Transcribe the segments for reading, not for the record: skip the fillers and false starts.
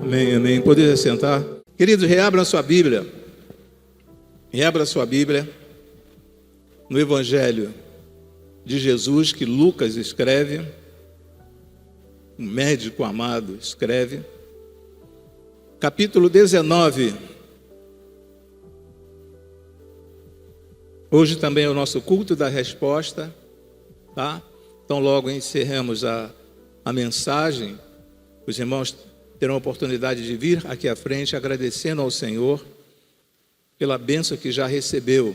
Amém, amém. Poder sentar. Queridos, reabra a sua Bíblia. Reabra a sua Bíblia no Evangelho de Jesus que Lucas escreve, um médico amado escreve, capítulo 19. Hoje também é o nosso culto da resposta, tá? Então logo encerramos a mensagem, os irmãos terão a oportunidade de vir aqui à frente agradecendo ao Senhor pela bênção que já recebeu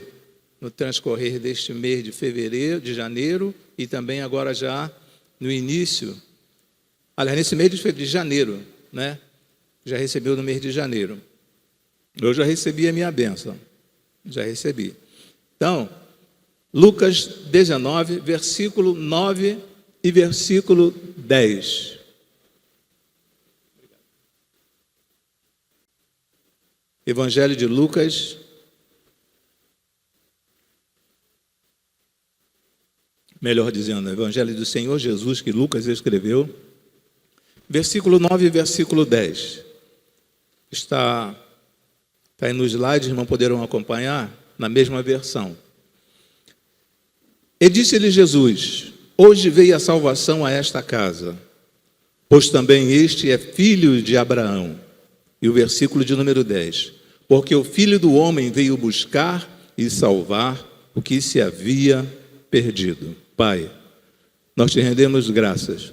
no transcorrer deste mês de fevereiro, de janeiro e também agora já no início, aliás, nesse mês de janeiro, né? Já recebeu no mês de janeiro. Eu já recebi a minha bênção, já recebi. Então, Lucas 19, versículo 9 e versículo 10. Evangelho de Lucas, melhor dizendo, Evangelho do Senhor Jesus, que Lucas escreveu, versículo 9 e versículo 10. Está aí nos slides, irmãos poderão acompanhar na mesma versão. E disse-lhe Jesus: hoje veio a salvação a esta casa, pois também este é filho de Abraão. E o versículo de número 10. Porque o Filho do Homem veio buscar e salvar o que se havia perdido. Pai, nós te rendemos graças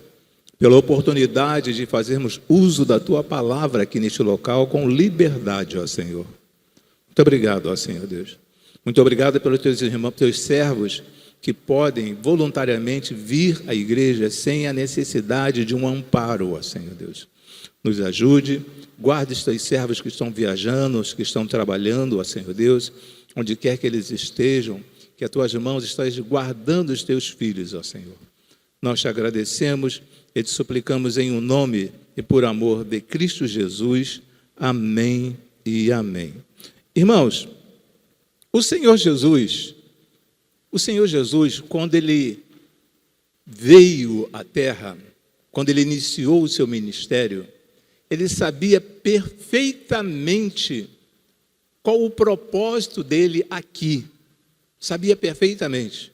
pela oportunidade de fazermos uso da Tua palavra aqui neste local com liberdade, ó Senhor. Muito obrigado, ó Senhor Deus. Muito obrigado pelos Teus irmãos, Teus servos, que podem voluntariamente vir à igreja sem a necessidade de um amparo, ó Senhor Deus. Nos ajude, guarde os Teus servos que estão viajando, os que estão trabalhando, ó Senhor Deus, onde quer que eles estejam, que as Tuas mãos estejam guardando os Teus filhos, ó Senhor. Nós te agradecemos e te suplicamos em um nome e por amor de Cristo Jesus. Amém e amém. Irmãos, o Senhor Jesus, quando Ele veio à terra, quando Ele iniciou o seu ministério, Ele sabia perfeitamente qual o propósito dele aqui. Sabia perfeitamente.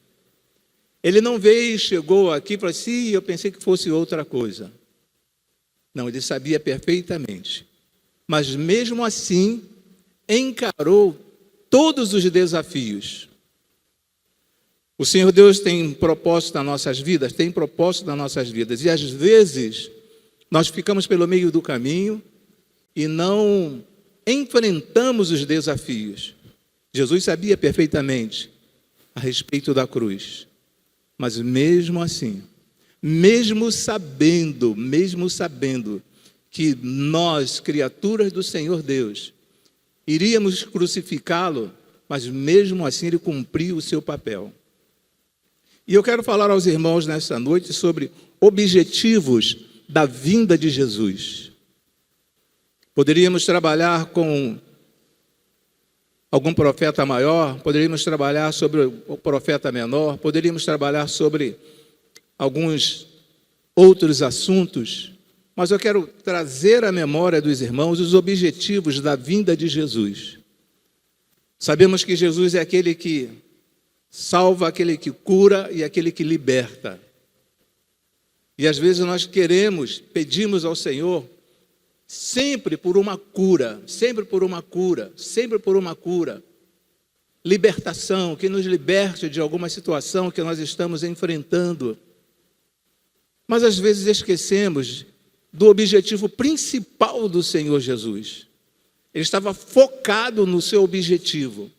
Ele não veio, chegou aqui e falou assim, eu pensei que fosse outra coisa. Não, ele sabia perfeitamente. Mas mesmo assim, encarou todos os desafios. O Senhor Deus tem propósito nas nossas vidas, tem propósito nas nossas vidas. E às vezes, nós ficamos pelo meio do caminho e não enfrentamos os desafios. Jesus sabia perfeitamente a respeito da cruz. Mas mesmo assim, mesmo sabendo que nós, criaturas do Senhor Deus, iríamos crucificá-lo, mas mesmo assim Ele cumpriu o seu papel. E eu quero falar aos irmãos nessa noite sobre objetivos da vinda de Jesus. Poderíamos trabalhar com algum profeta maior, poderíamos trabalhar sobre o profeta menor, poderíamos trabalhar sobre alguns outros assuntos, mas eu quero trazer à memória dos irmãos os objetivos da vinda de Jesus. Sabemos que Jesus é aquele que salva, aquele que cura e aquele que liberta. E às vezes nós pedimos ao Senhor sempre por uma cura, libertação, que nos liberte de alguma situação que nós estamos enfrentando. Mas às vezes esquecemos do objetivo principal do Senhor Jesus. Ele estava focado no seu objetivo.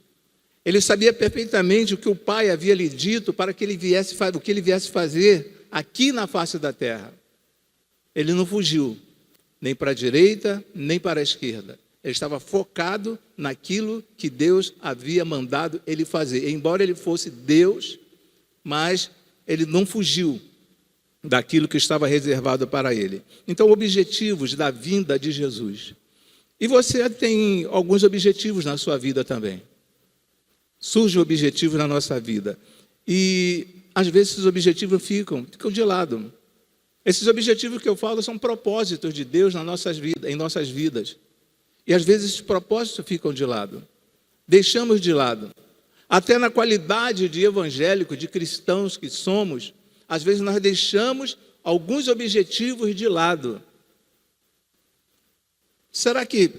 Ele sabia perfeitamente o que o Pai havia lhe dito para que ele viesse fazer aqui na face da terra. Ele não fugiu, nem para a direita, nem para a esquerda. Ele estava focado naquilo que Deus havia mandado ele fazer. Embora ele fosse Deus, mas ele não fugiu daquilo que estava reservado para ele. Então, objetivos da vinda de Jesus. E você tem alguns objetivos na sua vida também. Surgem objetivos na nossa vida. E, às vezes, esses objetivos ficam de lado. Esses objetivos que eu falo são propósitos de Deus em nossas vidas. E às vezes esses propósitos ficam de lado. Deixamos de lado. Até na qualidade de evangélico, de cristãos que somos, às vezes nós deixamos alguns objetivos de lado. Será que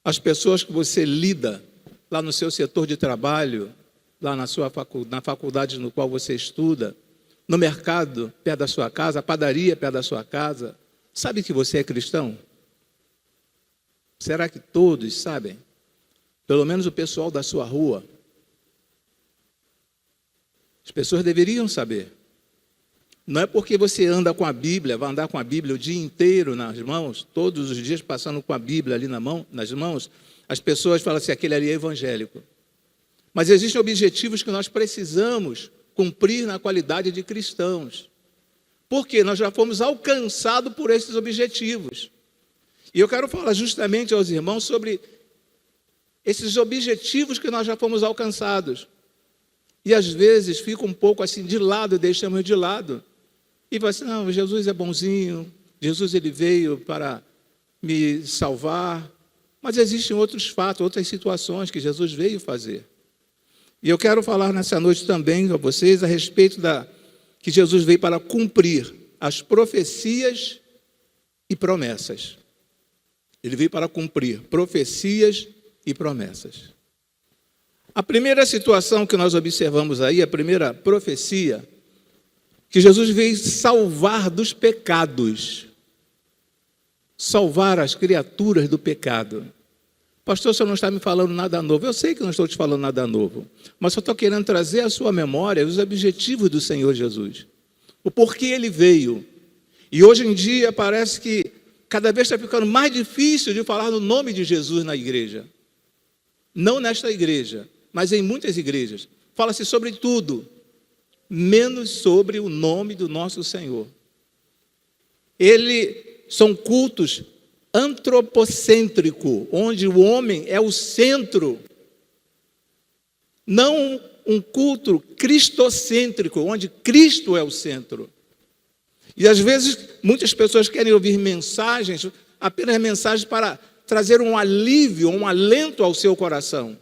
as pessoas que você lida lá no seu setor de trabalho, lá na faculdade no qual você estuda, no mercado perto da sua casa, a padaria perto da sua casa, sabe que você é cristão? Será que todos sabem? Pelo menos o pessoal da sua rua. As pessoas deveriam saber. Não é porque você anda com a Bíblia, vai andar com a Bíblia o dia inteiro nas mãos, todos os dias passando com a Bíblia ali nas mãos, as pessoas falam assim, aquele ali é evangélico. Mas existem objetivos que nós precisamos cumprir na qualidade de cristãos. Porque nós já fomos alcançados por esses objetivos. E eu quero falar justamente aos irmãos sobre esses objetivos que nós já fomos alcançados. E às vezes fica um pouco assim de lado, deixamos de lado. E vai assim, não, Jesus é bonzinho, Jesus ele veio para me salvar. Mas existem outros fatos, outras situações que Jesus veio fazer. E eu quero falar nessa noite também a vocês a respeito que Jesus veio para cumprir as profecias e promessas. Ele veio para cumprir profecias e promessas. A primeira situação que nós observamos aí, a primeira profecia, que Jesus veio salvar dos pecados. Salvar as criaturas do pecado. Pastor, o senhor não está me falando nada novo. Eu sei que não estou te falando nada novo, mas só estou querendo trazer à sua memória os objetivos do Senhor Jesus. O porquê ele veio. E hoje em dia parece que cada vez está ficando mais difícil de falar no nome de Jesus na igreja. Não nesta igreja, mas em muitas igrejas. Fala-se sobre tudo, menos sobre o nome do nosso Senhor. São cultos antropocêntrico, onde o homem é o centro. Não um culto cristocêntrico, onde Cristo é o centro. E às vezes muitas pessoas querem ouvir mensagens, apenas mensagens para trazer um alívio, um alento ao seu coração.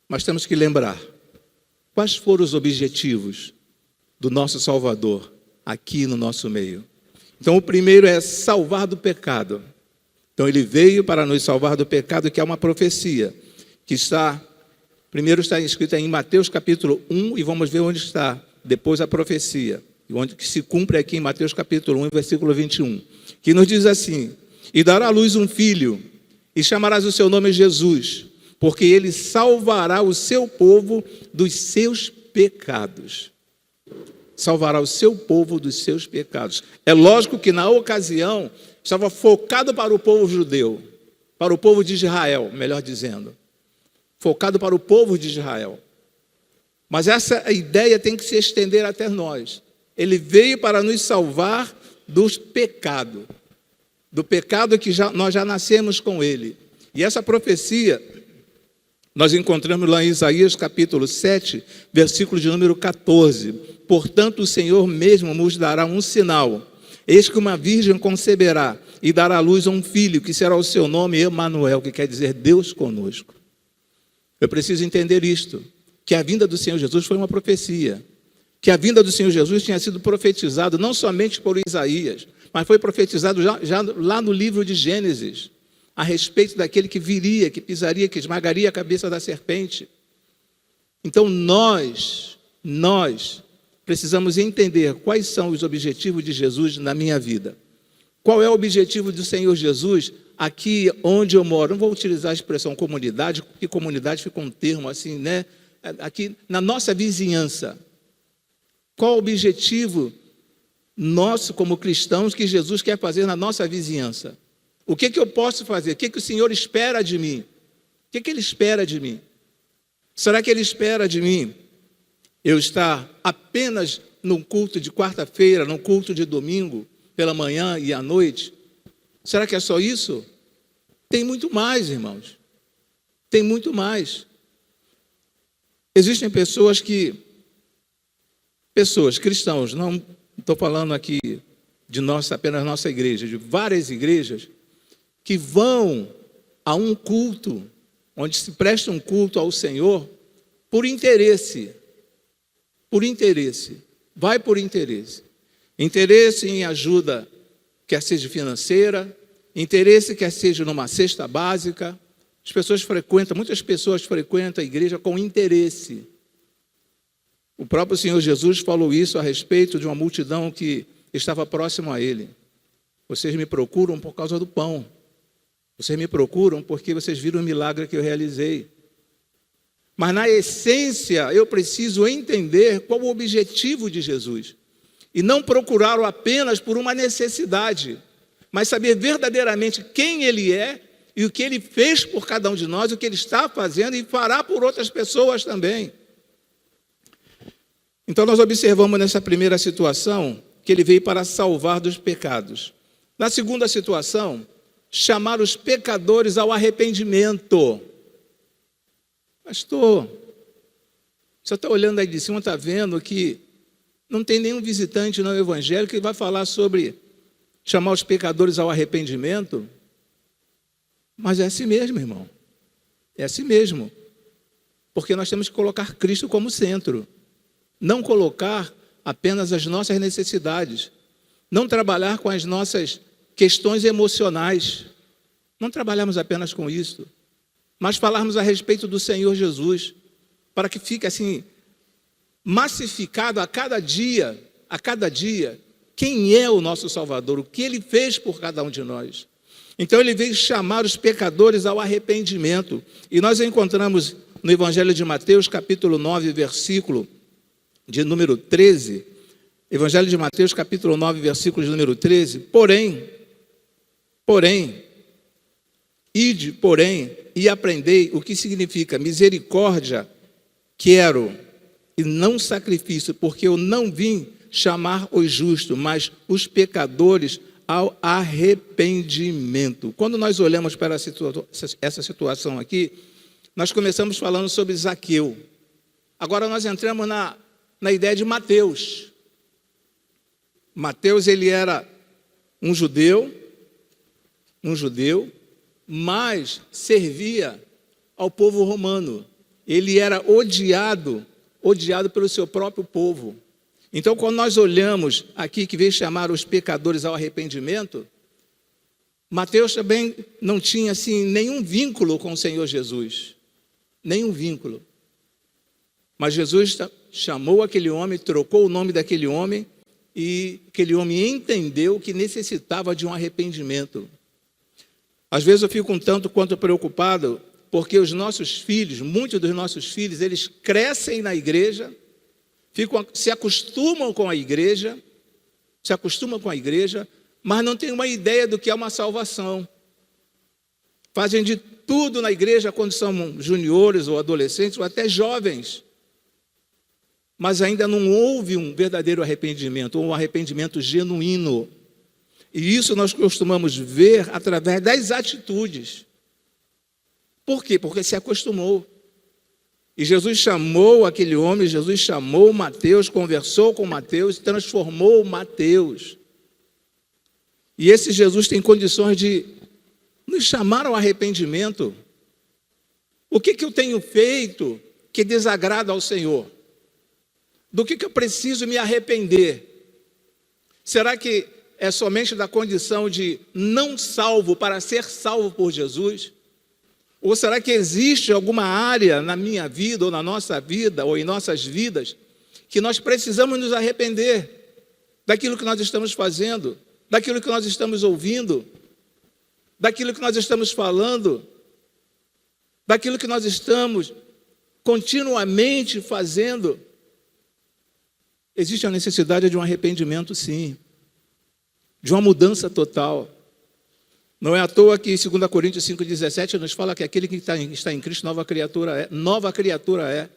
Mas temos que lembrar, quais foram os objetivos do nosso Salvador aqui no nosso meio? Então o primeiro é salvar do pecado. Então ele veio para nos salvar do pecado, que é uma profecia, que primeiro está escrita em Mateus capítulo 1, e vamos ver onde está depois a profecia, que se cumpre aqui em Mateus capítulo 1, versículo 21, que nos diz assim, e dará à luz um filho, e chamarás o seu nome Jesus, porque ele salvará o seu povo dos seus pecados. Salvará o seu povo dos seus pecados. É lógico que na ocasião estava focado para o povo judeu, para o povo de Israel, melhor dizendo. Focado para o povo de Israel. Mas essa ideia tem que se estender até nós. Ele veio para nos salvar dos pecados. Do pecado que nós já nascemos com ele. E essa profecia nós encontramos lá em Isaías capítulo 7, versículo de número 14. Portanto, o Senhor mesmo nos dará um sinal. Eis que uma virgem conceberá e dará à luz a um filho, que será o seu nome Emanuel, que quer dizer Deus conosco. Eu preciso entender isto, que a vinda do Senhor Jesus foi uma profecia. Que a vinda do Senhor Jesus tinha sido profetizado não somente por Isaías, mas foi profetizado já lá no livro de Gênesis, a respeito daquele que viria, que pisaria, que esmagaria a cabeça da serpente. Então nós precisamos entender quais são os objetivos de Jesus na minha vida. Qual é o objetivo do Senhor Jesus aqui onde eu moro? Não vou utilizar a expressão comunidade, porque comunidade fica um termo assim, né? Aqui na nossa vizinhança. Qual o objetivo nosso como cristãos que Jesus quer fazer na nossa vizinhança? O que eu posso fazer? O que o Senhor espera de mim? O que Ele espera de mim? Será que Ele espera de mim eu estar apenas num culto de quarta-feira, num culto de domingo, pela manhã e à noite? Será que é só isso? Tem muito mais, irmãos. Tem muito mais. Existem pessoas, cristãos, estou falando aqui de apenas nossa igreja, de várias igrejas que vão a um culto, onde se presta um culto ao Senhor por interesse. Por interesse. Vai por interesse. Interesse em ajuda, quer seja financeira, interesse quer seja numa cesta básica. Muitas pessoas frequentam a igreja com interesse. O próprio Senhor Jesus falou isso a respeito de uma multidão que estava próximo a Ele. Vocês me procuram por causa do pão. Vocês me procuram porque vocês viram o milagre que eu realizei. Mas na essência, eu preciso entender qual o objetivo de Jesus. E não procurá-lo apenas por uma necessidade, mas saber verdadeiramente quem Ele é e o que Ele fez por cada um de nós, o que Ele está fazendo e fará por outras pessoas também. Então nós observamos nessa primeira situação que Ele veio para salvar dos pecados. Na segunda situação, chamar os pecadores ao arrependimento. Pastor, você está olhando aí de cima, está vendo que não tem nenhum visitante no Evangelho que vai falar sobre chamar os pecadores ao arrependimento? Mas é assim mesmo, irmão. É assim mesmo. Porque nós temos que colocar Cristo como centro. Não colocar apenas as nossas necessidades. Não trabalhar com as nossas questões emocionais. Não trabalhamos apenas com isso. Mas falarmos a respeito do Senhor Jesus. Para que fique assim, massificado a cada dia, quem é o nosso Salvador, o que Ele fez por cada um de nós. Então Ele veio chamar os pecadores ao arrependimento. E nós encontramos no Evangelho de Mateus, capítulo 9, versículo de número 13. Evangelho de Mateus, capítulo 9, versículo de número 13. Porém, ide, e aprendei o que significa misericórdia quero, e não sacrifício, porque eu não vim chamar os justos, mas os pecadores ao arrependimento. Quando nós olhamos para essa situação aqui, nós começamos falando sobre Zaqueu. Agora nós entramos na ideia de Mateus. Mateus, ele era um judeu, mas servia ao povo romano. Ele era odiado pelo seu próprio povo. Então, quando nós olhamos aqui que veio chamar os pecadores ao arrependimento, Mateus também não tinha assim nenhum vínculo com o Senhor Jesus. Nenhum vínculo. Mas Jesus chamou aquele homem, trocou o nome daquele homem, e aquele homem entendeu que necessitava de um arrependimento. Às vezes eu fico um tanto quanto preocupado, porque os nossos filhos, muitos dos nossos filhos, eles crescem na igreja, se acostumam com a igreja, mas não têm uma ideia do que é uma salvação. Fazem de tudo na igreja quando são juniores ou adolescentes ou até jovens, mas ainda não houve um verdadeiro arrependimento, ou um arrependimento genuíno. E isso nós costumamos ver através das atitudes. Por quê? Porque se acostumou. E Jesus chamou aquele homem, Jesus chamou Mateus, conversou com Mateus, transformou Mateus. E esse Jesus tem condições de nos chamar ao arrependimento. O que eu tenho feito que desagrada ao Senhor? Do que eu preciso me arrepender? Será que é somente da condição de não salvo para ser salvo por Jesus? Ou será que existe alguma área na minha vida, ou na nossa vida, ou em nossas vidas, que nós precisamos nos arrepender daquilo que nós estamos fazendo, daquilo que nós estamos ouvindo, daquilo que nós estamos falando, daquilo que nós estamos continuamente fazendo? Existe a necessidade de um arrependimento, sim, de uma mudança total. Não é à toa que 2 Coríntios 5,17 nos fala que aquele que está em Cristo, nova criatura é.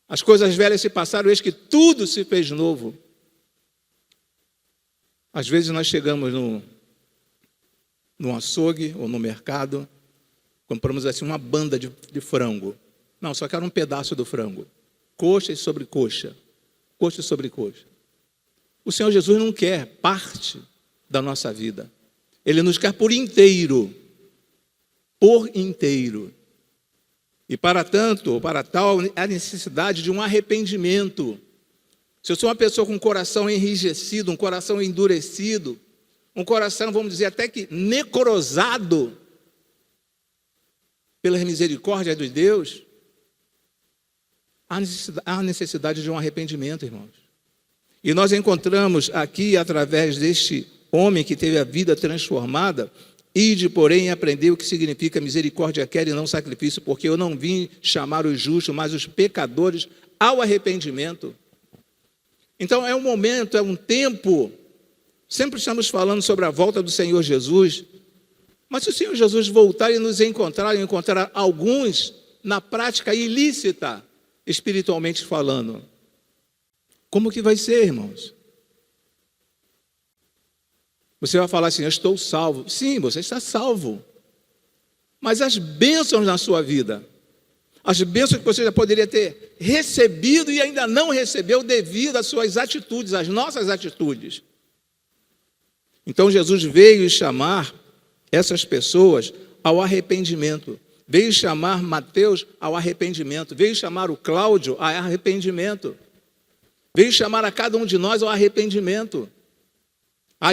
As coisas velhas se passaram, eis que tudo se fez novo. Às vezes nós chegamos no açougue ou no mercado, compramos assim uma banda de frango. Não, só quero um pedaço do frango. Coxa sobre coxa. Coxa sobre coxa. O Senhor Jesus não quer parte da nossa vida. Ele nos quer por inteiro. Por inteiro. E para tanto, ou para tal, há necessidade de um arrependimento. Se eu sou uma pessoa com um coração enrijecido, um coração endurecido, um coração, vamos dizer, até que necrosado pela misericórdia de Deus, há necessidade de um arrependimento, irmãos. E nós encontramos aqui, através deste homem que teve a vida transformada, ide, porém, aprender o que significa misericórdia quer e não sacrifício, porque eu não vim chamar os justos, mas os pecadores ao arrependimento. Então é um momento, é um tempo, sempre estamos falando sobre a volta do Senhor Jesus, mas se o Senhor Jesus voltar e nos encontrar alguns na prática ilícita, espiritualmente falando, como que vai ser, irmãos? Você vai falar assim, eu estou salvo. Sim, você está salvo. Mas as bênçãos na sua vida, as bênçãos que você já poderia ter recebido e ainda não recebeu devido às suas atitudes, às nossas atitudes. Então Jesus veio chamar essas pessoas ao arrependimento. Veio chamar Mateus ao arrependimento. Veio chamar o Cláudio ao arrependimento. Veio chamar a cada um de nós ao arrependimento.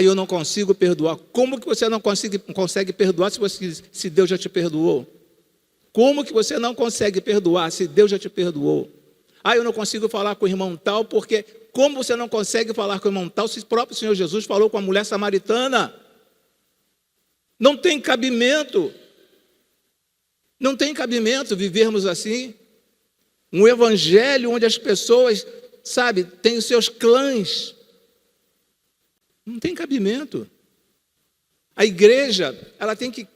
Eu não consigo perdoar. Como que você não consegue perdoar se Deus já te perdoou? Como que você não consegue perdoar se Deus já te perdoou? Eu não consigo falar com o irmão tal, porque como você não consegue falar com o irmão tal se o próprio Senhor Jesus falou com a mulher samaritana? Não tem cabimento. Não tem cabimento vivermos assim. Um evangelho onde as pessoas, têm os seus clãs. Não tem cabimento. A igreja, ela tem que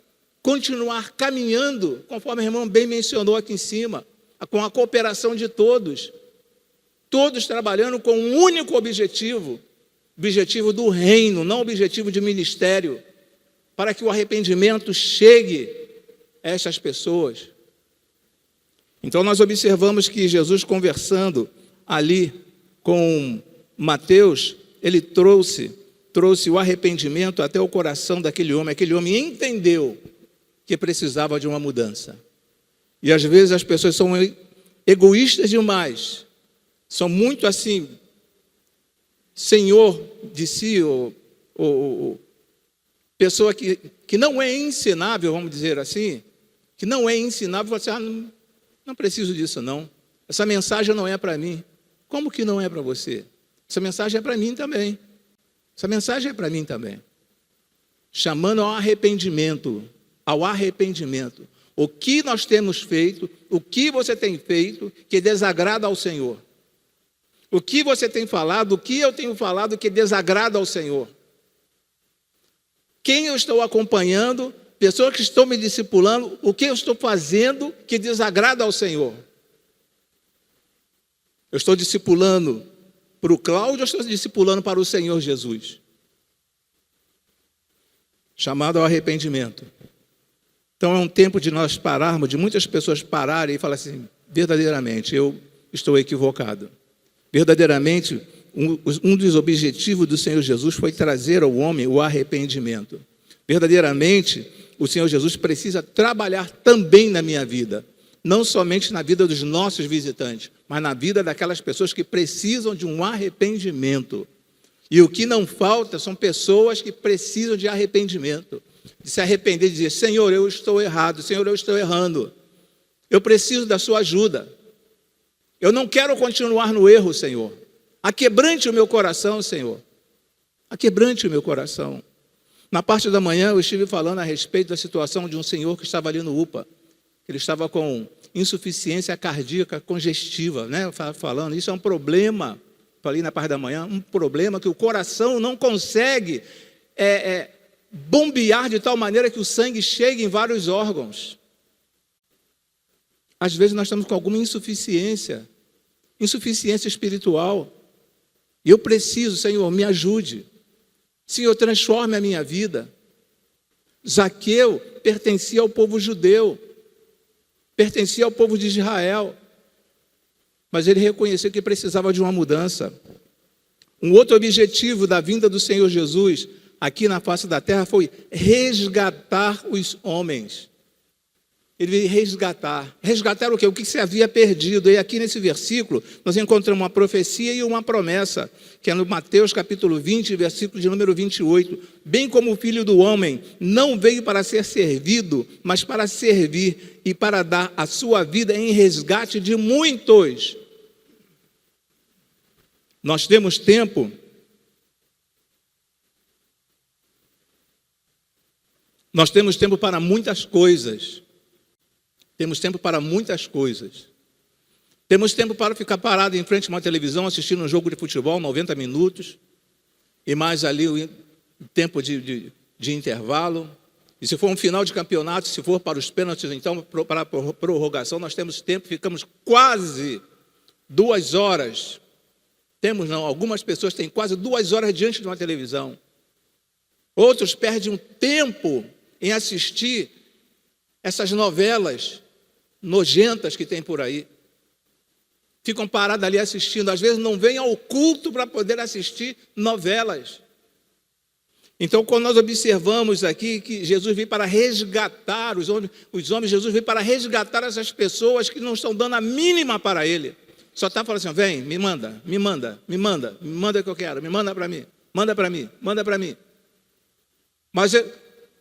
continuar caminhando, conforme a irmã bem mencionou aqui em cima, com a cooperação de todos. Todos trabalhando com um único objetivo, objetivo do reino, não objetivo de ministério, para que o arrependimento chegue a estas pessoas. Então nós observamos que Jesus, conversando ali com Mateus, ele trouxe o arrependimento até o coração daquele homem. Aquele homem entendeu que precisava de uma mudança. E às vezes as pessoas são egoístas demais, são muito assim, senhor de si, ou pessoa que não é ensinável, vamos dizer assim, que não é ensinável, fala assim, não preciso disso não, essa mensagem não é para mim. Como que não é para você? Essa mensagem é para mim também. Essa mensagem é para mim também. Chamando ao arrependimento. Ao arrependimento. O que nós temos feito, o que você tem feito que desagrada ao Senhor? O que você tem falado, o que eu tenho falado que desagrada ao Senhor? Quem eu estou acompanhando, pessoas que estão me discipulando, o que eu estou fazendo que desagrada ao Senhor? Eu estou discipulando para o Cláudio, eu estou discipulando para o Senhor Jesus. Chamado ao arrependimento. Então é um tempo de nós pararmos, de muitas pessoas pararem e falar assim, verdadeiramente, eu estou equivocado. Verdadeiramente, um dos objetivos do Senhor Jesus foi trazer ao homem o arrependimento. Verdadeiramente, o Senhor Jesus precisa trabalhar também na minha vida. Não somente na vida dos nossos visitantes, mas na vida daquelas pessoas que precisam de um arrependimento. E o que não falta são pessoas que precisam de arrependimento, de se arrepender, de dizer, Senhor, eu estou errado, Senhor, eu estou errando. Eu preciso da sua ajuda. Eu não quero continuar no erro, Senhor. Aquebrante o meu coração, Senhor. Aquebrante o meu coração. Na parte da manhã eu estive falando a respeito da situação de um senhor que estava ali no UPA. Ele estava com insuficiência cardíaca congestiva, né? Falando, isso é um problema, falei na parte da manhã, um problema que o coração não consegue bombear de tal maneira que o sangue chegue em vários órgãos. Às vezes nós estamos com alguma insuficiência espiritual. E eu preciso, Senhor, me ajude. Senhor, transforme a minha vida. Zaqueu pertencia ao povo judeu, pertencia ao povo de Israel, mas ele reconheceu que precisava de uma mudança. Um outro objetivo da vinda do Senhor Jesus aqui na face da terra foi resgatar os homens. Ele veio resgatar. Resgatar o quê? O que se havia perdido. E aqui nesse versículo, nós encontramos uma profecia e uma promessa, que é no Mateus capítulo 20, versículo de número 28. Bem como o Filho do Homem não veio para ser servido, mas para servir e para dar a sua vida em resgate de muitos. Nós temos tempo para muitas coisas. Temos tempo para muitas coisas. Temos tempo para ficar parado em frente a uma televisão, assistindo um jogo de futebol, 90 minutos, e mais ali o tempo de intervalo. E se for um final de campeonato, se for para os pênaltis, então, para a prorrogação, nós temos tempo, ficamos quase 2 horas. Temos não, algumas pessoas têm quase 2 horas diante de uma televisão. Outros perdem um tempo em assistir essas novelas nojentas que tem por aí. Ficam parados ali assistindo. Às vezes não vêm ao culto para poder assistir novelas. Então, quando nós observamos aqui que Jesus veio para resgatar os homens, Jesus veio para resgatar essas pessoas que não estão dando a mínima para Ele. Só está falando assim, vem, me manda o que eu quero, me manda para mim, manda para mim. Mas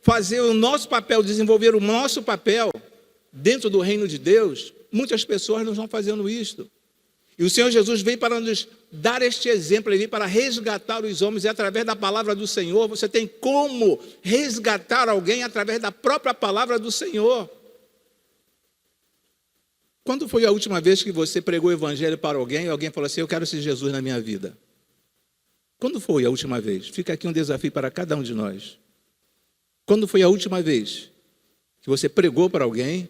fazer o nosso papel, desenvolver o nosso papel dentro do reino de Deus, muitas pessoas não estão fazendo isso. E o Senhor Jesus veio para nos dar este exemplo, Ele veio para resgatar os homens, e através da palavra do Senhor, você tem como resgatar alguém através da própria palavra do Senhor. Quando foi a última vez que você pregou o evangelho para alguém e alguém falou assim, eu quero esse Jesus na minha vida? Quando foi a última vez? Fica aqui um desafio para cada um de nós. Quando foi a última vez que você pregou para alguém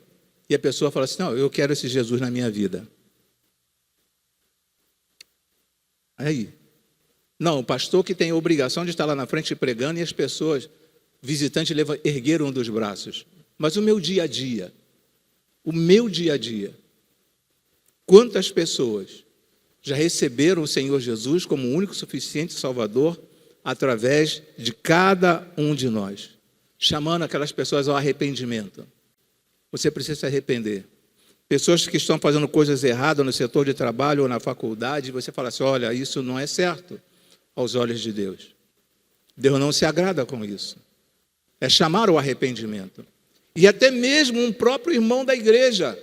e a pessoa falou assim, não, eu quero esse Jesus na minha vida? Aí, não, o pastor que tem a obrigação de estar lá na frente pregando e as pessoas, visitantes, ergueram um dos braços. Mas o meu dia a dia, quantas pessoas já receberam o Senhor Jesus como o único suficiente Salvador através de cada um de nós, chamando aquelas pessoas ao arrependimento. Você precisa se arrepender. Pessoas que estão fazendo coisas erradas no setor de trabalho ou na faculdade, você fala assim, olha, isso não é certo aos olhos de Deus. Deus não se agrada com isso. É chamar o arrependimento. E até mesmo um próprio irmão da igreja.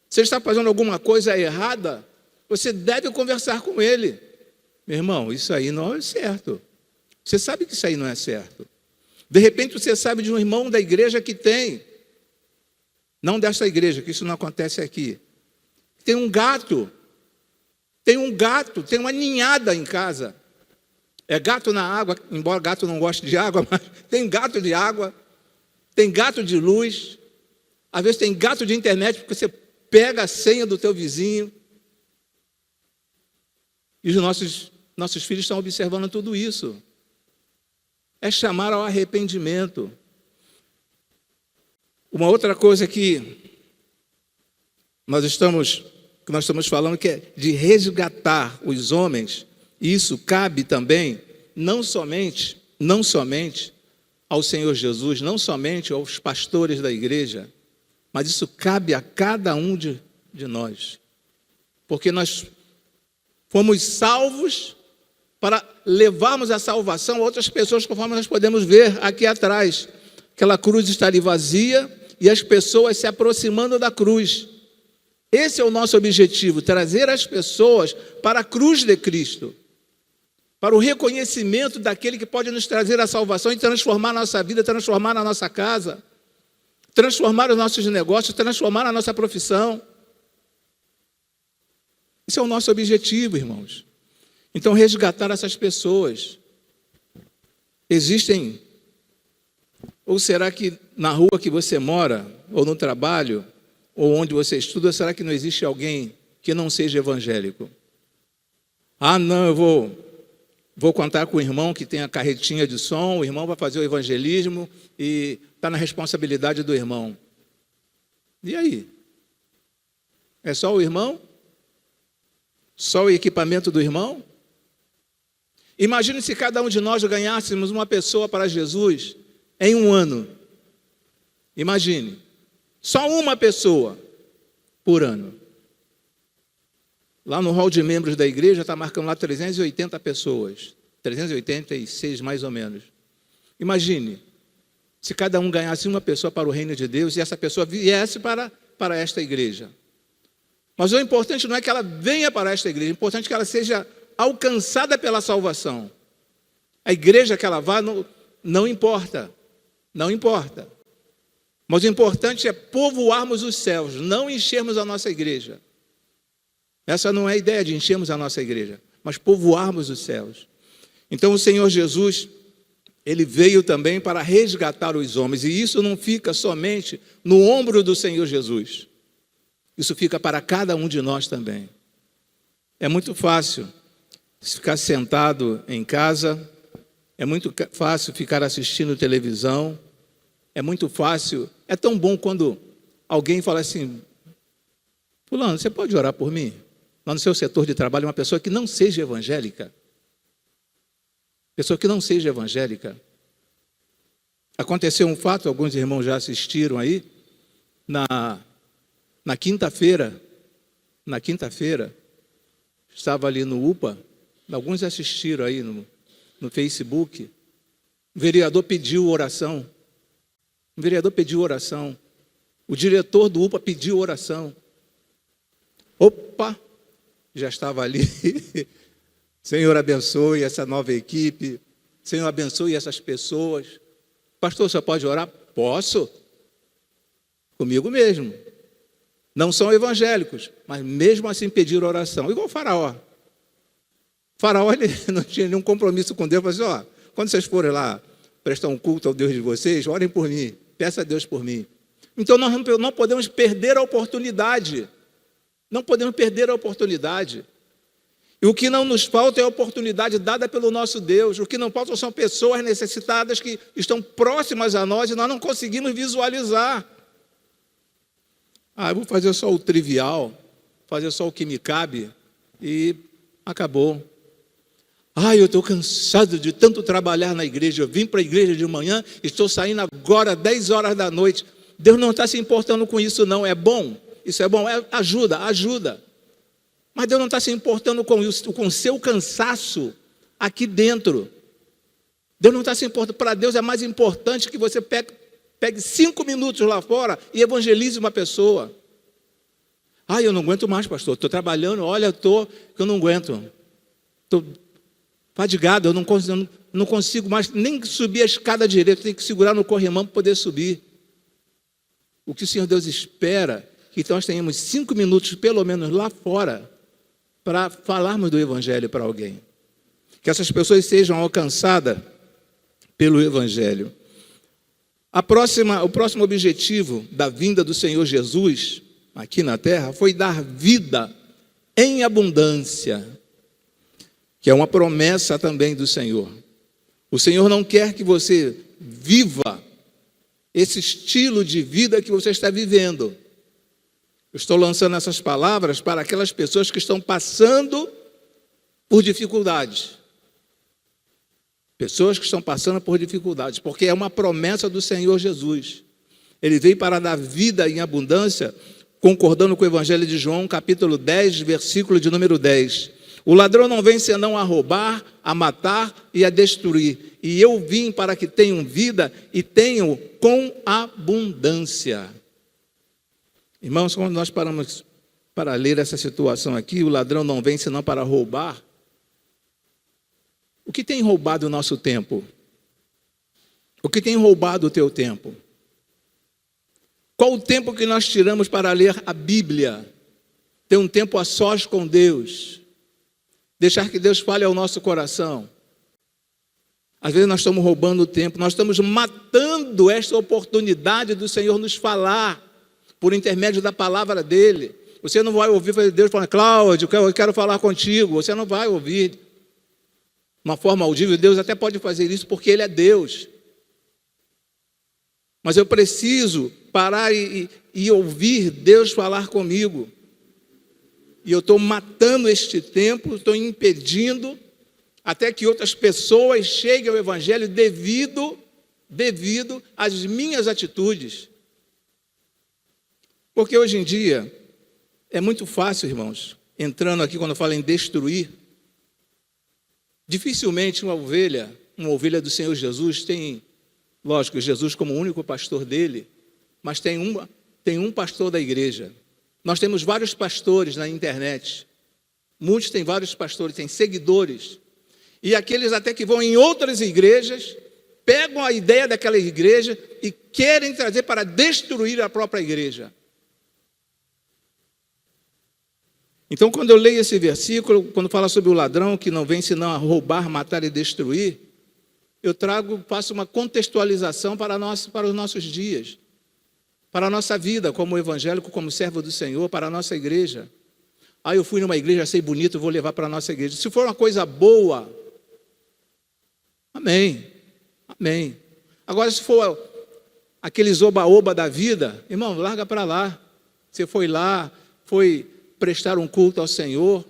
Você está fazendo alguma coisa errada, você deve conversar com ele. Meu irmão, isso aí não é certo. Você sabe que isso aí não é certo. De repente você sabe de um irmão da igreja que tem, não dessa igreja, que isso não acontece aqui, tem um gato, tem uma ninhada em casa. É gato na água, embora gato não goste de água, mas tem gato de água, tem gato de luz, às vezes tem gato de internet, porque você pega a senha do teu vizinho. E os nossos filhos estão observando tudo isso. É chamar ao arrependimento. Uma outra coisa que nós estamos falando, que é de resgatar os homens, e isso cabe também, não somente ao Senhor Jesus, não somente aos pastores da igreja, mas isso cabe a cada um de nós. Porque nós fomos salvos para levarmos a salvação a outras pessoas, conforme nós podemos ver aqui atrás. Aquela cruz está ali vazia e as pessoas se aproximando da cruz. Esse é o nosso objetivo, trazer as pessoas para a cruz de Cristo, para o reconhecimento daquele que pode nos trazer a salvação e transformar a nossa vida, transformar a nossa casa, transformar os nossos negócios, transformar a nossa profissão. Esse é o nosso objetivo, irmãos. Então, resgatar essas pessoas. Existem, ou será que na rua que você mora, ou no trabalho, ou onde você estuda, será que não existe alguém que não seja evangélico? Ah, não, eu vou contar com o irmão que tem a carretinha de som, o irmão vai fazer o evangelismo e está na responsabilidade do irmão. E aí? É só o irmão? Só o equipamento do irmão? Imagine se cada um de nós ganhássemos uma pessoa para Jesus em um ano. Imagine, só uma pessoa por ano. Lá no hall de membros da igreja está marcando lá 380 pessoas, 386 mais ou menos. Imagine, se cada um ganhasse uma pessoa para o reino de Deus e essa pessoa viesse para esta igreja. Mas o importante não é que ela venha para esta igreja, o importante é que ela seja alcançada pela salvação. A igreja que ela vá não importa, não importa. Mas o importante é povoarmos os céus, não enchermos a nossa igreja. Essa não é a ideia de enchermos a nossa igreja, mas povoarmos os céus. Então o Senhor Jesus, Ele veio também para resgatar os homens, e isso não fica somente no ombro do Senhor Jesus. Isso fica para cada um de nós também. É muito fácil ficar sentado em casa, é muito fácil ficar assistindo televisão, é muito fácil, é tão bom quando alguém fala assim: fulano, você pode orar por mim? Lá no seu setor de trabalho, uma pessoa que não seja evangélica. Pessoa que não seja evangélica. Aconteceu um fato, alguns irmãos já assistiram aí, na quinta-feira, estava ali no UPA, alguns assistiram aí no Facebook, o vereador pediu oração. O diretor do UPA pediu oração. Opa, já estava ali. Senhor, abençoe essa nova equipe. Senhor, abençoe essas pessoas. Pastor, você pode orar? Posso. Comigo mesmo. Não são evangélicos, mas mesmo assim pediram oração. Igual o Faraó. Faraó, ele não tinha nenhum compromisso com Deus. Falou assim: quando vocês forem lá prestar um culto ao Deus de vocês, orem por mim. Peça a Deus por mim. Então nós não podemos perder a oportunidade. Não podemos perder a oportunidade. E o que não nos falta é a oportunidade dada pelo nosso Deus. O que não falta são pessoas necessitadas que estão próximas a nós e nós não conseguimos visualizar. Eu vou fazer só o trivial, fazer só o que me cabe e acabou. Eu estou cansado de tanto trabalhar na igreja. Eu vim para a igreja de manhã, estou saindo agora 10 horas da noite. Deus não está se importando com isso, não. É bom, isso é bom, ajuda. Mas Deus não está se importando com isso, com o seu cansaço aqui dentro. Deus não está se importando. Para Deus é mais importante que você pegue 5 minutos lá fora e evangelize uma pessoa. Eu não aguento mais, pastor. Estou trabalhando, que eu não aguento. Estou fadigado, eu não consigo mais nem subir a escada direita, tenho que segurar no corrimão para poder subir. O que o Senhor Deus espera é que nós tenhamos 5 minutos, pelo menos, lá fora, para falarmos do Evangelho para alguém. Que essas pessoas sejam alcançadas pelo Evangelho. O próximo objetivo da vinda do Senhor Jesus aqui na terra foi dar vida em abundância, que é uma promessa também do Senhor. O Senhor não quer que você viva esse estilo de vida que você está vivendo. Eu estou lançando essas palavras para aquelas pessoas que estão passando por dificuldades. Pessoas que estão passando por dificuldades, porque é uma promessa do Senhor Jesus. Ele veio para dar vida em abundância, concordando com o Evangelho de João, capítulo 10, versículo de número 10. O ladrão não vem senão a roubar, a matar e a destruir. E eu vim para que tenham vida e tenham com abundância. Irmãos, quando nós paramos para ler essa situação aqui, o ladrão não vem senão para roubar. O que tem roubado o nosso tempo? O que tem roubado o teu tempo? Qual o tempo que nós tiramos para ler a Bíblia? Ter um tempo a sós com Deus. Deixar que Deus fale ao nosso coração. Às vezes nós estamos roubando o tempo, nós estamos matando esta oportunidade do Senhor nos falar, por intermédio da palavra dEle. Você não vai ouvir Deus falando: Cláudio, eu quero falar contigo. Você não vai ouvir. De uma forma audível, Deus até pode fazer isso porque Ele é Deus. Mas eu preciso parar e ouvir Deus falar comigo. E eu estou matando este tempo, estou impedindo até que outras pessoas cheguem ao Evangelho devido às minhas atitudes. Porque hoje em dia é muito fácil, irmãos, entrando aqui quando eu falo em destruir, dificilmente uma ovelha do Senhor Jesus tem, lógico, Jesus como único pastor dele, mas tem um pastor da igreja. Nós temos vários pastores na internet, muitos têm vários pastores, têm seguidores, e aqueles até que vão em outras igrejas, pegam a ideia daquela igreja e querem trazer para destruir a própria igreja. Então, quando eu leio esse versículo, quando fala sobre o ladrão que não vem senão a roubar, matar e destruir, eu faço uma contextualização para os nossos dias, para a nossa vida como evangélico, como servo do Senhor, para a nossa igreja. Eu fui numa igreja, achei bonito, vou levar para a nossa igreja. Se for uma coisa boa, amém, amém. Agora, se for aqueles oba-oba da vida, irmão, larga para lá. Você foi lá, foi prestar um culto ao Senhor.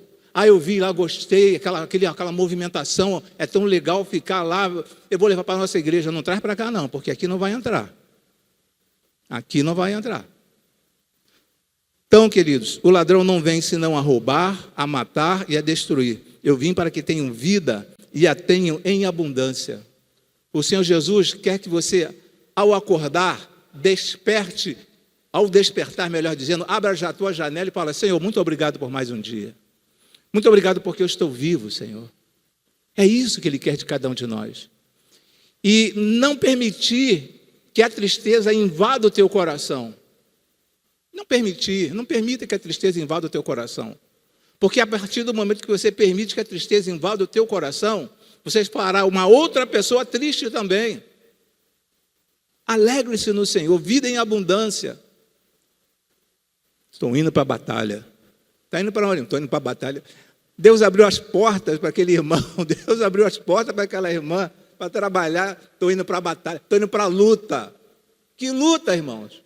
Eu vi lá, gostei, aquela movimentação, é tão legal ficar lá, eu vou levar para a nossa igreja. Não traz para cá não, porque aqui não vai entrar. Aqui não vai entrar. Então, queridos, o ladrão não vem senão a roubar, a matar e a destruir. Eu vim para que tenham vida e a tenham em abundância. O Senhor Jesus quer que você, ao acordar, desperte, ao despertar, melhor dizendo, abra já a tua janela e fala: Senhor, muito obrigado por mais um dia. Muito obrigado porque eu estou vivo, Senhor. É isso que Ele quer de cada um de nós. E não permitir que a tristeza invada o teu coração. Não permita que a tristeza invada o teu coração. Porque a partir do momento que você permite que a tristeza invada o teu coração, você fará uma outra pessoa triste também. Alegre-se no Senhor, vida em abundância. Estou indo para a batalha. Está indo para onde? Estou indo para a batalha. Deus abriu as portas para aquele irmão, Deus abriu as portas para aquela irmã, para trabalhar. Estou indo para a batalha, estou indo para a luta. Que luta, irmãos?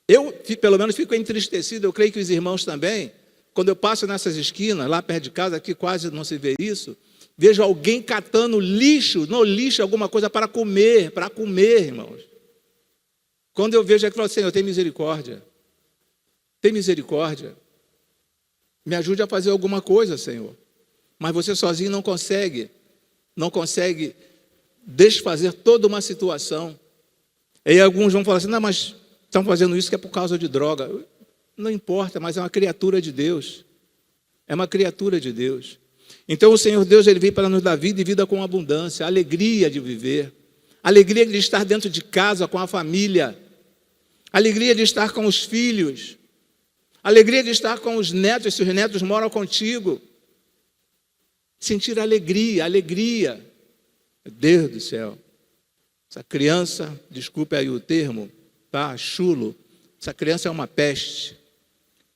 Eu, pelo menos, fico entristecido, eu creio que os irmãos também, quando eu passo nessas esquinas, lá perto de casa, aqui quase não se vê isso, vejo alguém catando lixo, no lixo, alguma coisa para comer, irmãos. Quando eu vejo aquilo, Senhor, tem misericórdia. Tem misericórdia. Me ajude a fazer alguma coisa, Senhor. Mas você sozinho não consegue desfazer toda uma situação. E aí alguns vão falar assim: não, mas estão fazendo isso que é por causa de droga. Não importa, mas é uma criatura de Deus. É uma criatura de Deus. Então o Senhor Deus, Ele veio para nos dar vida e vida com abundância, alegria de viver, alegria de estar dentro de casa com a família, alegria de estar com os filhos, alegria de estar com os netos, se os netos moram contigo. Sentir alegria. Meu Deus do céu. Essa criança, desculpe aí o termo, tá? Chulo. Essa criança é uma peste.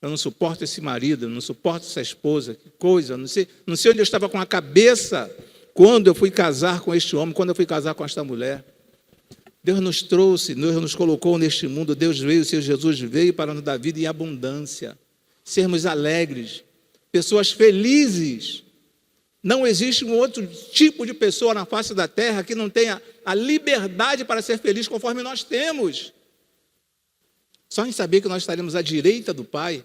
Eu não suporto esse marido, não suporto essa esposa. Que coisa, não sei onde eu estava com a cabeça quando eu fui casar com este homem, quando eu fui casar com esta mulher. Deus nos trouxe, Deus nos colocou neste mundo, Deus veio, o Senhor Jesus veio para nos dar vida em abundância, sermos alegres, pessoas felizes. Não existe um outro tipo de pessoa na face da terra que não tenha a liberdade para ser feliz conforme nós temos. Só em saber que nós estaremos à direita do Pai,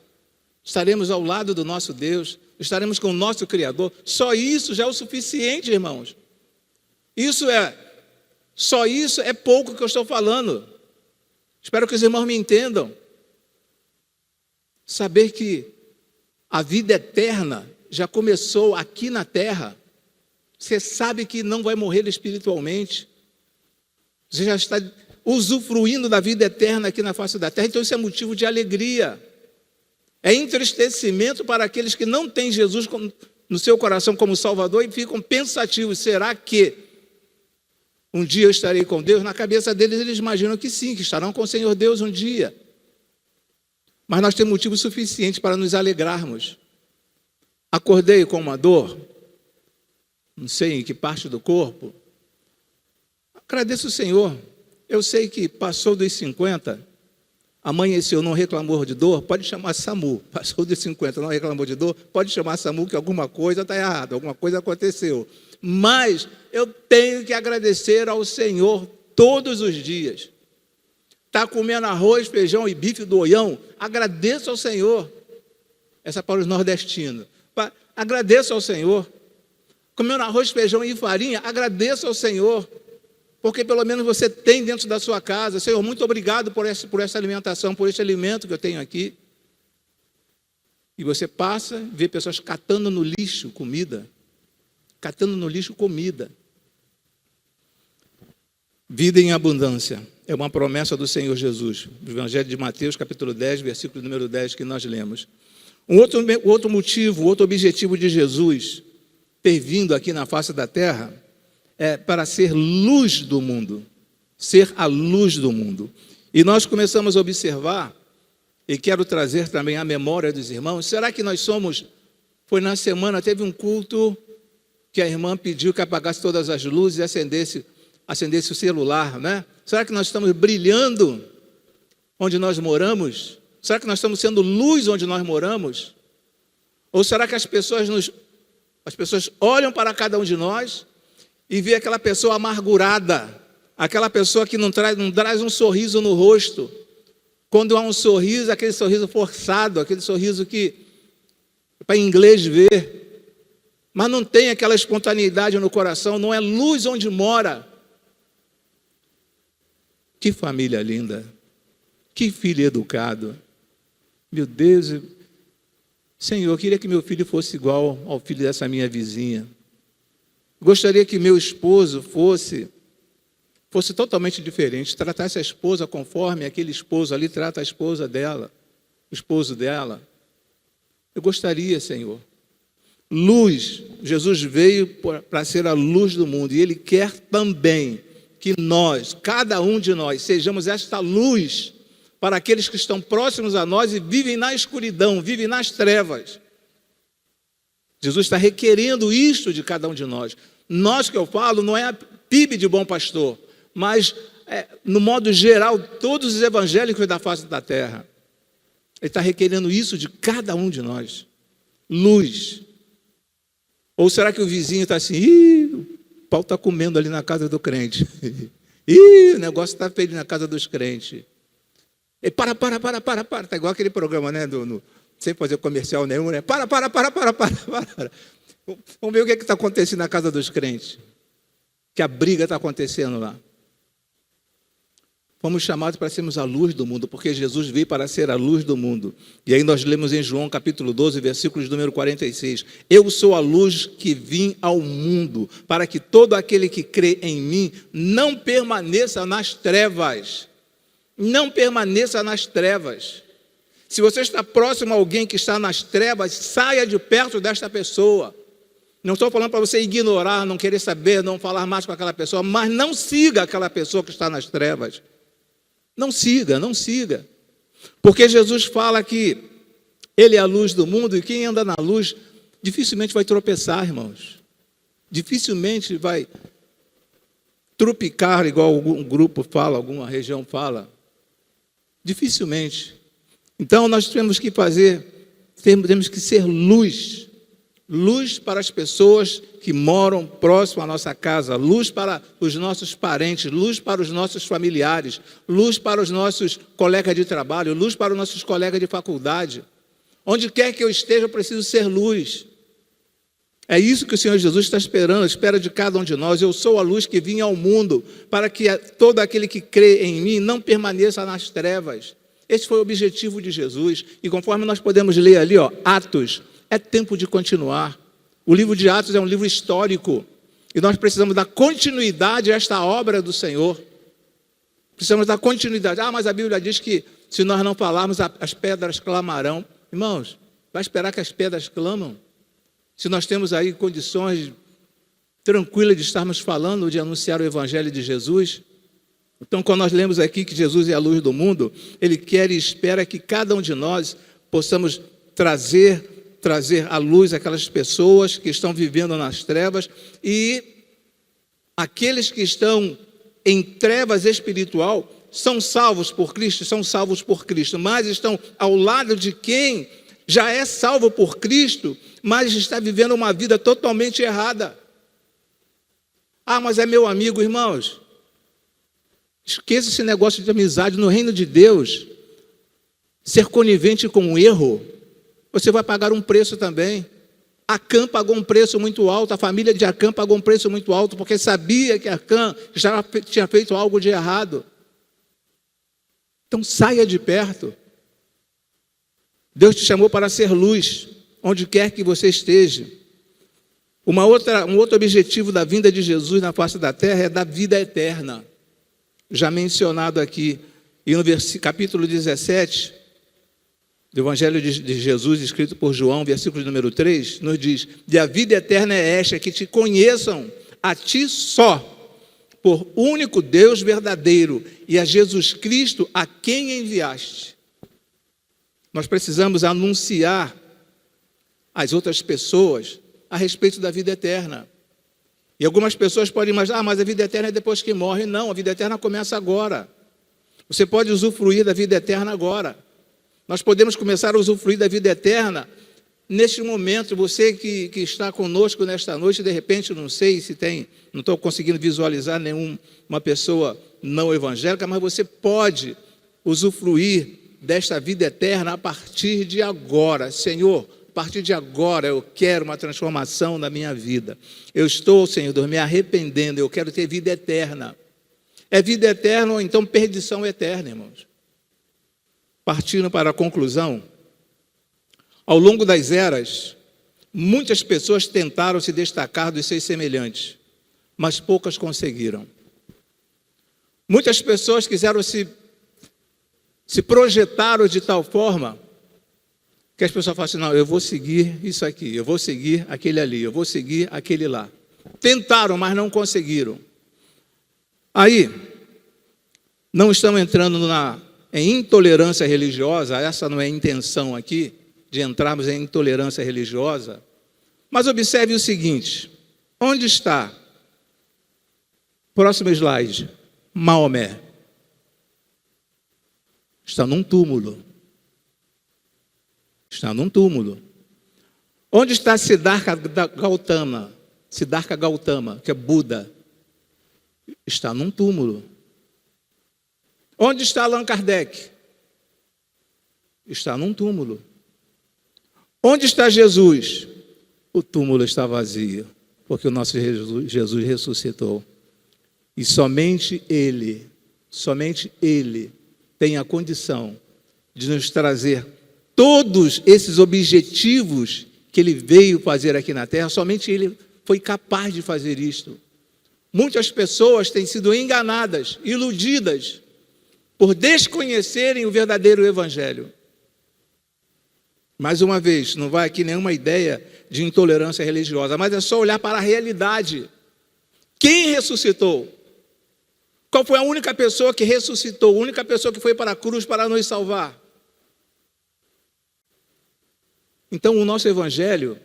estaremos ao lado do nosso Deus, estaremos com o nosso Criador, só isso já é o suficiente, irmãos. Só isso é pouco que eu estou falando. Espero que os irmãos me entendam. Saber que a vida eterna já começou aqui na terra. Você sabe que não vai morrer espiritualmente. Você já está usufruindo da vida eterna aqui na face da terra. Então isso é motivo de alegria. É entristecimento para aqueles que não têm Jesus no seu coração como Salvador e ficam pensativos. Será que um dia eu estarei com Deus? Na cabeça deles, eles imaginam que sim, que estarão com o Senhor Deus um dia. Mas nós temos motivo suficiente para nos alegrarmos. Acordei com uma dor, não sei em que parte do corpo. Agradeço o Senhor. Eu sei que passou dos 50, amanheceu, não reclamou de dor, pode chamar SAMU. Passou de 50, não reclamou de dor, pode chamar SAMU que alguma coisa está errada, alguma coisa aconteceu. Mas eu tenho que agradecer ao Senhor todos os dias. Está comendo arroz, feijão e bife do Oião, agradeço ao Senhor. Essa é para os nordestinos. Agradeço ao Senhor. Comendo arroz, feijão e farinha, agradeço ao Senhor. Porque pelo menos você tem dentro da sua casa. Senhor, muito obrigado por essa alimentação, por esse alimento que eu tenho aqui. E você passa, vê pessoas catando no lixo comida. Catando no lixo comida. Vida em abundância. É uma promessa do Senhor Jesus. Do Evangelho de Mateus, capítulo 10, versículo número 10, que nós lemos. Outro motivo, outro objetivo de Jesus ter vindo aqui na face da terra é para ser luz do mundo. Ser a luz do mundo. E nós começamos a observar, e quero trazer também a memória dos irmãos, será que nós somos... Foi na semana, teve um culto que a irmã pediu que apagasse todas as luzes e acendesse o celular, né? Será que nós estamos brilhando onde nós moramos? Será que nós estamos sendo luz onde nós moramos? Ou será que as pessoas olham para cada um de nós e vê aquela pessoa amargurada, aquela pessoa que não traz um sorriso no rosto? Quando há um sorriso, aquele sorriso forçado, aquele sorriso que para inglês ver, mas não tem aquela espontaneidade no coração, não é luz onde mora. Que família linda, que filho educado. Meu Deus, Senhor, eu queria que meu filho fosse igual ao filho dessa minha vizinha. Gostaria que meu esposo fosse totalmente diferente, tratasse a esposa conforme aquele esposo ali trata a esposa dela, o esposo dela. Eu gostaria, Senhor. Luz, Jesus veio para ser a luz do mundo e Ele quer também que nós, cada um de nós, sejamos esta luz para aqueles que estão próximos a nós e vivem na escuridão, vivem nas trevas. Jesus está requerendo isto de cada um de nós. Nós, que eu falo, não é a PIB de bom pastor, mas, no modo geral, todos os evangélicos da face da terra. Ele está requerendo isso de cada um de nós. Luz. Ou será que o vizinho está assim, o pau está comendo ali na casa do crente. O negócio está feio na casa dos crentes. E para. Está igual aquele programa, né? Sem fazer comercial nenhum, né? Para. Vamos ver o que está acontecendo na casa dos crentes. Que a briga está acontecendo lá. Fomos chamados para sermos a luz do mundo, porque Jesus veio para ser a luz do mundo. E aí nós lemos em João capítulo 12, versículos número 46. Eu sou a luz que vim ao mundo, para que todo aquele que crê em mim não permaneça nas trevas. Não permaneça nas trevas. Se você está próximo a alguém que está nas trevas, saia de perto desta pessoa. Não estou falando para você ignorar, não querer saber, não falar mais com aquela pessoa, mas não siga aquela pessoa que está nas trevas. Não siga. Porque Jesus fala que Ele é a luz do mundo e quem anda na luz dificilmente vai tropeçar, irmãos. Dificilmente vai trupicar, igual algum grupo fala, alguma região fala. Dificilmente. Então nós temos que ser luz. Luz para as pessoas que moram próximo à nossa casa, luz para os nossos parentes, luz para os nossos familiares, luz para os nossos colegas de trabalho, luz para os nossos colegas de faculdade. Onde quer que eu esteja, eu preciso ser luz. É isso que o Senhor Jesus está esperando, espera de cada um de nós. Eu sou a luz que vim ao mundo, para que todo aquele que crê em mim não permaneça nas trevas. Esse foi o objetivo de Jesus. E conforme nós podemos ler ali, Atos, é tempo de continuar. O livro de Atos é um livro histórico. E nós precisamos dar continuidade a esta obra do Senhor. Precisamos dar continuidade. Mas a Bíblia diz que se nós não falarmos, as pedras clamarão. Irmãos, vai esperar que as pedras clamam? Se nós temos aí condições tranquilas de estarmos falando, de anunciar o Evangelho de Jesus. Então, quando nós lemos aqui que Jesus é a luz do mundo, Ele quer e espera que cada um de nós possamos trazer à luz aquelas pessoas que estão vivendo nas trevas e aqueles que estão em trevas espiritual são salvos por Cristo, mas estão ao lado de quem já é salvo por Cristo, mas está vivendo uma vida totalmente errada. Ah, mas é meu amigo, irmãos. Esqueça esse negócio de amizade. No reino de Deus, ser conivente com o erro, você vai pagar um preço também. Acã pagou um preço muito alto, a família de Acã pagou um preço muito alto, porque sabia que Acã já tinha feito algo de errado. Então saia de perto. Deus te chamou para ser luz, onde quer que você esteja. Um outro objetivo da vinda de Jesus na face da terra é da vida eterna. Já mencionado aqui, e no capítulo 17, do Evangelho de Jesus, escrito por João, versículo número 3, nos diz: e a vida eterna é esta, que te conheçam a ti só, por único Deus verdadeiro, e a Jesus Cristo, a quem enviaste. Nós precisamos anunciar às outras pessoas a respeito da vida eterna. E algumas pessoas podem imaginar, mas a vida eterna é depois que morre. Não, a vida eterna começa agora. Você pode usufruir da vida eterna agora. Nós podemos começar a usufruir da vida eterna neste momento. Você que está conosco nesta noite, de repente, não sei se tem, não estou conseguindo visualizar nenhuma pessoa não evangélica, mas você pode usufruir desta vida eterna a partir de agora. Senhor, a partir de agora eu quero uma transformação na minha vida. Eu estou, Senhor, me arrependendo, eu quero ter vida eterna. É vida eterna ou então perdição eterna, irmãos. Partindo para a conclusão, ao longo das eras, muitas pessoas tentaram se destacar dos seus semelhantes, mas poucas conseguiram. Muitas pessoas quiseram se projetaram de tal forma que as pessoas falam assim: não, eu vou seguir isso aqui, eu vou seguir aquele ali, eu vou seguir aquele lá. Tentaram, mas não conseguiram. Aí, não estamos entrando em intolerância religiosa, essa não é a intenção aqui, de entrarmos em intolerância religiosa, mas observe o seguinte: onde está? Próximo slide. Maomé. Está num túmulo. Está num túmulo. Onde está Siddhartha Gautama? Siddhartha Gautama, que é Buda. Está num túmulo. Onde está Allan Kardec? Está num túmulo. Onde está Jesus? O túmulo está vazio, porque o nosso Jesus ressuscitou. E somente Ele tem a condição de nos trazer todos esses objetivos que Ele veio fazer aqui na terra. Somente Ele foi capaz de fazer isto. Muitas pessoas têm sido enganadas, iludidas, por desconhecerem o verdadeiro Evangelho. Mais uma vez, não vai aqui nenhuma ideia de intolerância religiosa, mas é só olhar para a realidade. Quem ressuscitou? Qual foi a única pessoa que ressuscitou? A única pessoa que foi para a cruz para nos salvar? Então, o nosso Evangelho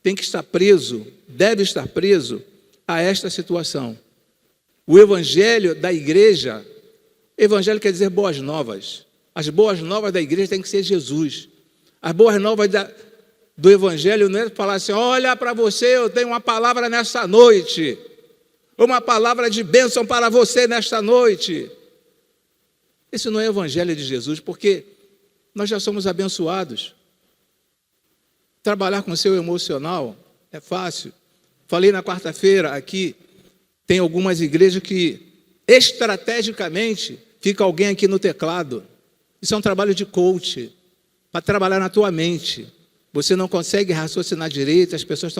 tem que estar preso, deve estar preso a esta situação. O Evangelho da igreja, Evangelho quer dizer boas novas. As boas novas da igreja tem que ser Jesus. As boas novas do Evangelho não é falar assim: olha para você, eu tenho uma palavra nessa noite. Uma palavra de bênção para você nesta noite. Esse não é o Evangelho de Jesus, porque nós já somos abençoados. Trabalhar com o seu emocional é fácil. Falei na quarta-feira aqui, tem algumas igrejas que estrategicamente fica alguém aqui no teclado. Isso é um trabalho de coach, para trabalhar na tua mente. Você não consegue raciocinar direito, as pessoas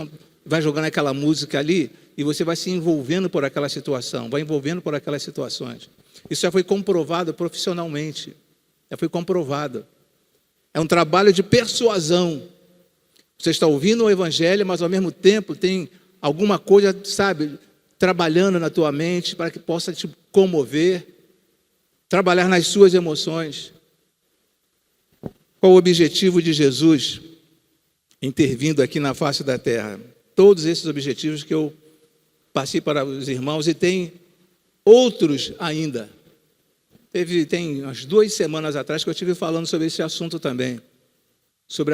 vai jogando aquela música ali e você vai se envolvendo por aquela situação, vai envolvendo por aquelas situações. Isso já foi comprovado profissionalmente, já foi comprovado. É um trabalho de persuasão. Você está ouvindo o Evangelho, mas ao mesmo tempo tem alguma coisa, sabe, trabalhando na tua mente para que possa te comover, trabalhar nas suas emoções. Qual o objetivo de Jesus intervindo aqui na face da terra? Todos esses objetivos que eu passei para os irmãos, e tem outros ainda. Tem umas 2 semanas atrás que eu estive falando sobre esse assunto também, sobre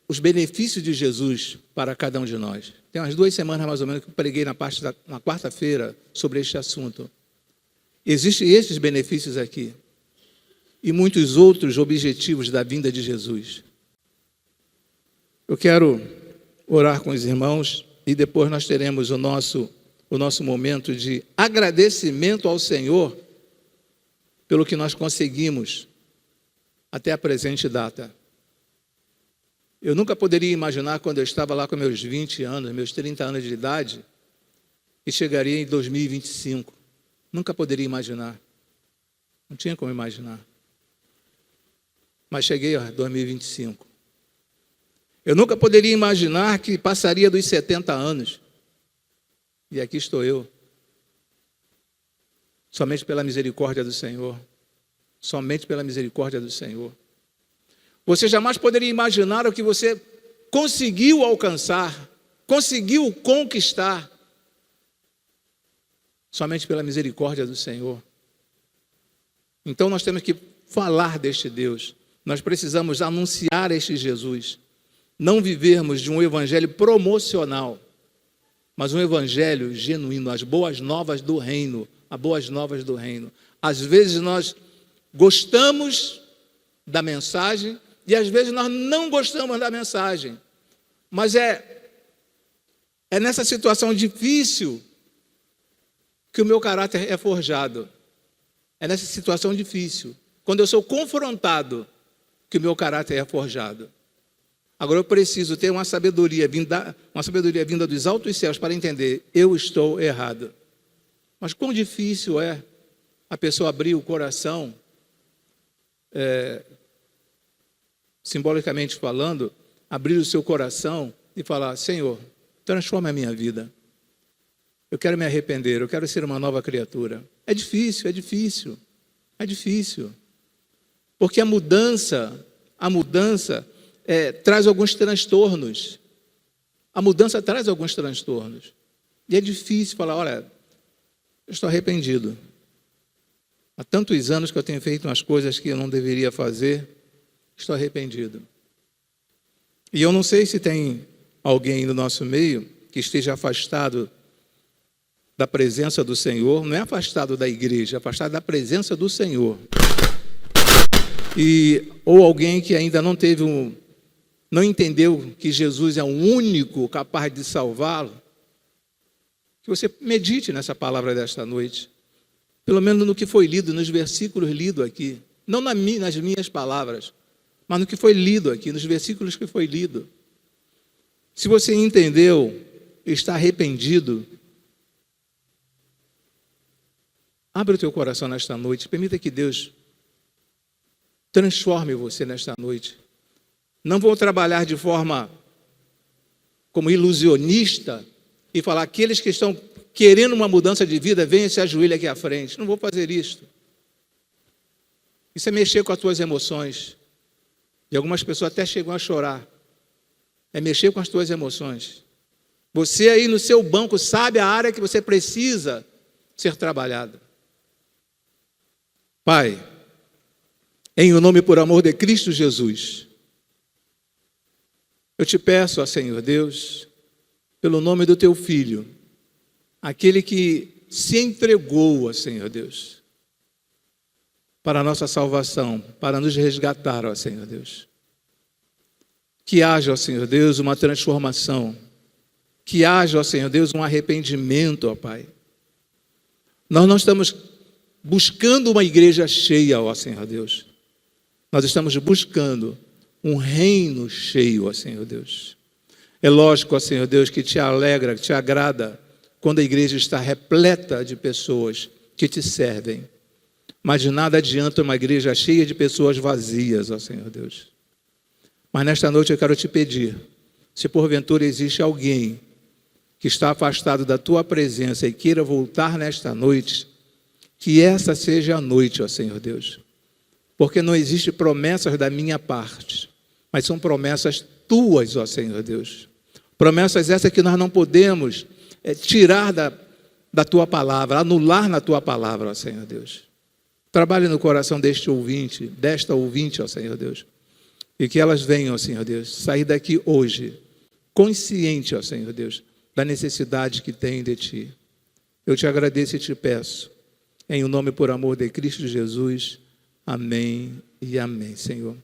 os benefícios de Jesus para cada um de nós. Tem umas 2 semanas mais ou menos que eu preguei na quarta-feira sobre este assunto. Existem esses benefícios aqui e muitos outros objetivos da vinda de Jesus. Eu quero orar com os irmãos e depois nós teremos o nosso momento de agradecimento ao Senhor pelo que nós conseguimos até a presente data. Eu nunca poderia imaginar, quando eu estava lá com meus 20 anos, meus 30 anos de idade, que chegaria em 2025. Nunca poderia imaginar. Não tinha como imaginar. Mas cheguei a 2025. Eu nunca poderia imaginar que passaria dos 70 anos. E aqui estou eu. Somente pela misericórdia do Senhor. Somente pela misericórdia do Senhor. Você jamais poderia imaginar o que você conseguiu alcançar, conseguiu conquistar, somente pela misericórdia do Senhor. Então nós temos que falar deste Deus, nós precisamos anunciar este Jesus, não vivermos de um evangelho promocional, mas um evangelho genuíno, as boas novas do reino, as boas novas do reino. Às vezes nós gostamos da mensagem, e às vezes nós não gostamos da mensagem, mas é nessa situação difícil que o meu caráter é forjado. É nessa situação difícil, quando eu sou confrontado, que o meu caráter é forjado. Agora eu preciso ter uma sabedoria vinda dos altos céus para entender, eu estou errado. Mas quão difícil é a pessoa abrir o coração, simbolicamente falando, abrir o seu coração e falar, Senhor, transforma a minha vida. Eu quero me arrepender, eu quero ser uma nova criatura. É difícil, é difícil, é difícil. Porque a mudança traz alguns transtornos. A mudança traz alguns transtornos. E é difícil falar, olha, eu estou arrependido. Há tantos anos que eu tenho feito umas coisas que eu não deveria fazer, estou arrependido. E eu não sei se tem alguém no nosso meio que esteja afastado da presença do Senhor, não é afastado da igreja, é afastado da presença do Senhor. Ou alguém que ainda não entendeu que Jesus é o único capaz de salvá-lo. Que você medite nessa palavra desta noite, pelo menos no que foi lido, nos versículos lidos aqui, não nas minhas palavras, mas no que foi lido aqui, nos versículos que foi lido. Se você entendeu, está arrependido, abre o teu coração nesta noite, permita que Deus transforme você nesta noite. Não vou trabalhar de forma como ilusionista e falar, aqueles que estão querendo uma mudança de vida, venham e se ajoelhem aqui à frente. Não vou fazer isto. Isso é mexer com as tuas emoções. E algumas pessoas até chegam a chorar. É mexer com as tuas emoções. Você aí no seu banco sabe a área que você precisa ser trabalhada. Pai, em o nome e por amor de Cristo Jesus, eu te peço, ó Senhor Deus, pelo nome do teu Filho, aquele que se entregou, ó Senhor Deus, para a nossa salvação, para nos resgatar, ó Senhor Deus. Que haja, ó Senhor Deus, uma transformação. Que haja, ó Senhor Deus, um arrependimento, ó Pai. Nós não estamos buscando uma igreja cheia, ó Senhor Deus. Nós estamos buscando um reino cheio, ó Senhor Deus. É lógico, ó Senhor Deus, que te alegra, que te agrada quando a igreja está repleta de pessoas que te servem. Mas de nada adianta uma igreja cheia de pessoas vazias, ó Senhor Deus. Mas nesta noite eu quero te pedir, se porventura existe alguém que está afastado da tua presença e queira voltar nesta noite, que essa seja a noite, ó Senhor Deus. Porque não existe promessas da minha parte, mas são promessas tuas, ó Senhor Deus. Promessas essas que nós não podemos tirar da tua palavra, anular na tua palavra, ó Senhor Deus. Trabalhe no coração desta ouvinte, ó Senhor Deus. E que elas venham, ó Senhor Deus, sair daqui hoje, consciente, ó Senhor Deus, da necessidade que tem de Ti. Eu te agradeço e te peço, em o nome por amor de Cristo Jesus. Amém e amém, Senhor.